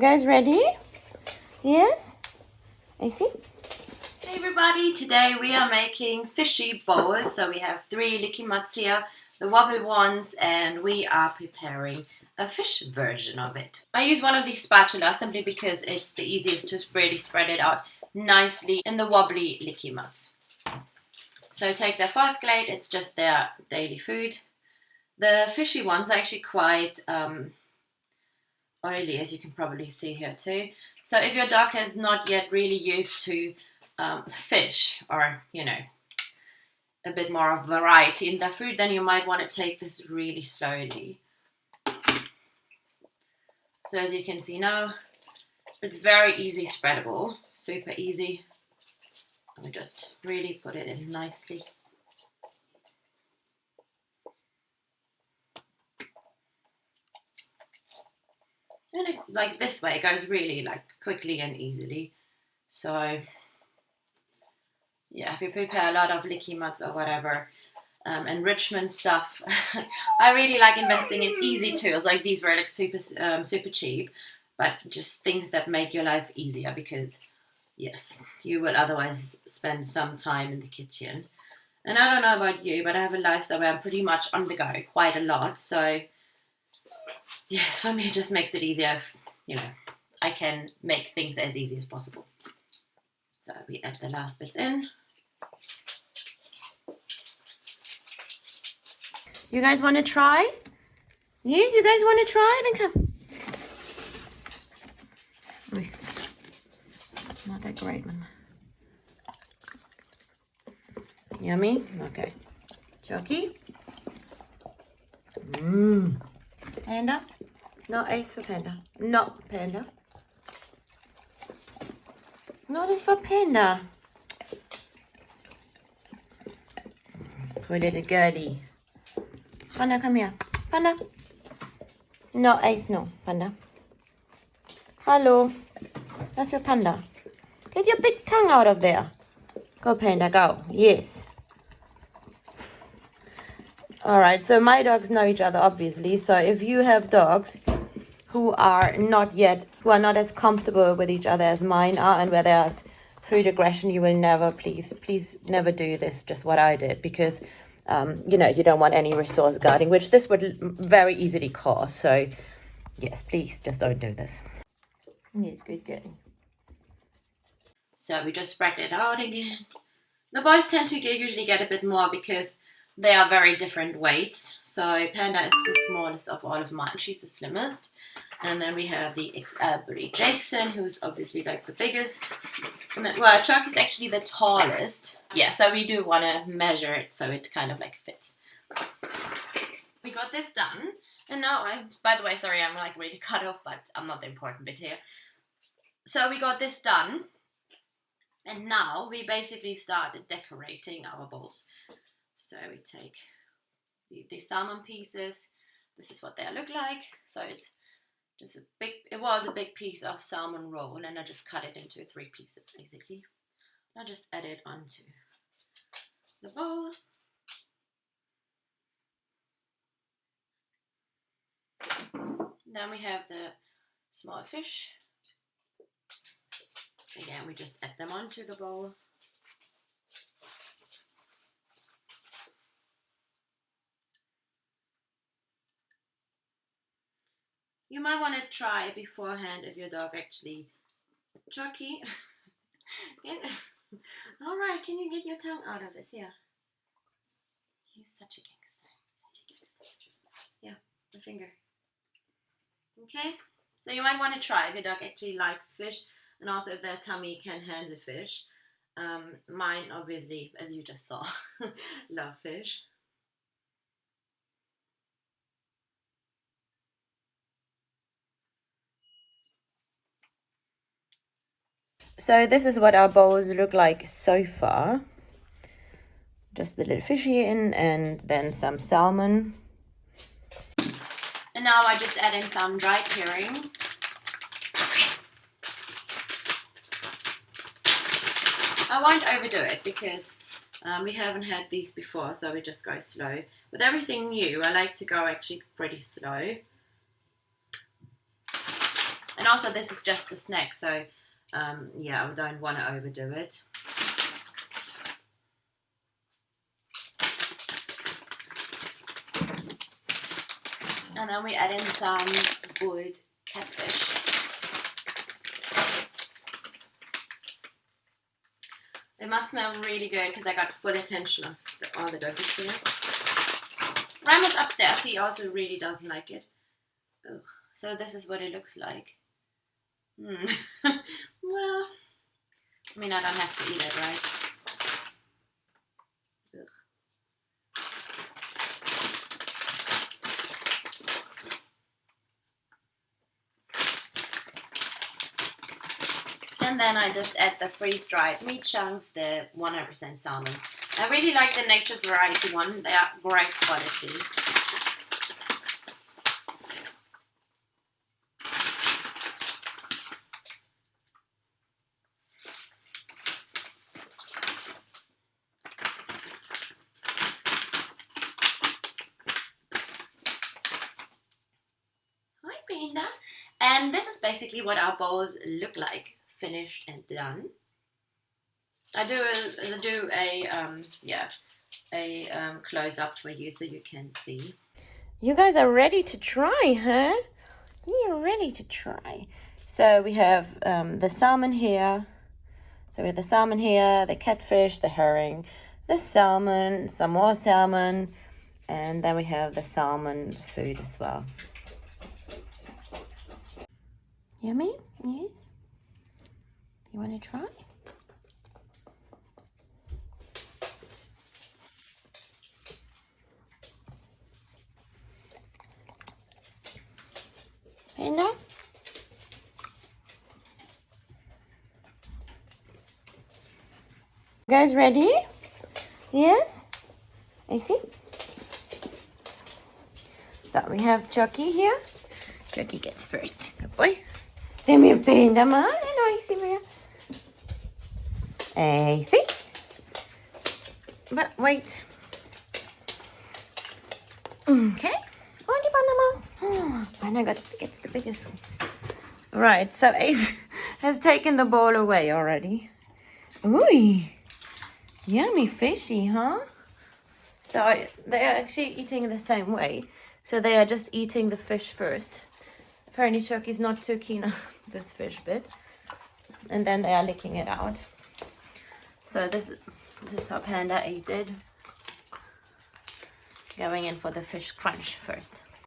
You guys ready? Yes? I see. Hey everybody, today we are making fishy bowls. So we have 3 Lickimats here, the wobble ones, and we are preparing a fish version of it. I use one of these spatulas simply because it's the easiest to really spread it out nicely in the wobbly Lickimats. So take their 4th grade, it's just their daily food. The fishy ones are actually quite oily, as you can probably see here too. So if your dog is not yet really used to fish, or you know, a bit more of variety in their food, then you might want to take this really slowly. So as you can see now, it's very easy spreadable, super easy. We just really put it in nicely. And it, like this way, it goes really like quickly and easily. So yeah, if you prepare a lot of Lickimats or whatever enrichment stuff, I really like investing in easy tools like these were like super cheap, but just things that make your life easier, because yes, you will otherwise spend some time in the kitchen. And I don't know about you, but I have a lifestyle where I'm pretty much on the go quite a lot. So yes, for me it just makes it easier if, you know, I can make things as easy as possible. So we add the last bits in. You guys want to try? Yes, you guys want to try? Then come. Wait. Not that great one. Yummy? Okay. Chucky? Panda? No ace for panda. No, panda. No, this for panda. Poor little girlie. Panda, come here. Panda. No, ace, no. Panda. Hello. That's your panda. Get your big tongue out of there. Go, panda, go. Yes. Alright, so my dogs know each other, obviously. So if you have dogs who are not as comfortable with each other as mine are, and where there's food aggression, you will never, please never do this, just what I did, because you know, you don't want any resource guarding, which this would very easily cause. So yes, please just don't do this. Yes, good girl. So we just spread it out again. The boys tend to usually get a bit more because they are very different weights. So Panda is the smallest of all of mine. She's the slimmest. And then we have the XL Jason, who's obviously like the biggest. And then, well, Chuck is actually the tallest. Yeah, so we do want to measure it so it kind of like fits. We got this done. And now by the way, sorry, I'm like really cut off, but I'm not the important bit here. So we got this done. And now we basically started decorating our bowls. So we take the salmon pieces. This is what they look like. So it's just it was a big piece of salmon roll, and I just cut it into 3 pieces basically. I just add it onto the bowl. Then we have the small fish. Again, we just add them onto the bowl. You might want to try it beforehand if your dog actually... Chucky? Alright, can you get your tongue out of this? Yeah. He's such a gangster. Yeah, the finger. Okay? So you might want to try if your dog actually likes fish, and also if their tummy can handle fish. Mine, obviously, as you just saw, love fish. So this is what our bowls look like so far. Just the little fishy in, and then some salmon. And now I just add in some dried herring. I won't overdo it because we haven't had these before, so we just go slow. With everything new, I like to go actually pretty slow. And also this is just a snack, so yeah, I don't want to overdo it. And then we add in some boiled catfish. They must smell really good because I got full attention of all the doggies here. Ram was upstairs, he also really doesn't like it. Ugh. So this is what it looks like. Well, I mean, I don't have to eat it, right? Ugh. And then I just add the freeze-dried meat chunks, the 100% salmon. I really like the Nature's Variety one. They are great quality. Hi, Panda. And this is basically what our bowls look like, finished and done. I do a close up for you so you can see. You guys are ready to try, huh? You're ready to try. So we have the salmon here. So we have the salmon here, the catfish, the herring, the salmon, some more salmon, and then we have the salmon food as well. Yummy? Yes? You want to try? Panda? You guys ready? Yes? I see. So we have Chucky here. Chucky gets first. Good boy. Then we have Panda, man. I see where. I see. But wait. Okay. Oh, the Panda mouse. Panda gets the biggest. Right, so Ace has taken the ball away already. Ooh, yummy fishy, huh? So they are actually eating the same way. So they are just eating the fish first. Apparently Chucky's not too keen on this fish bit. And then they are licking it out. So this is how Panda ate it. Going in for the fish crunch first.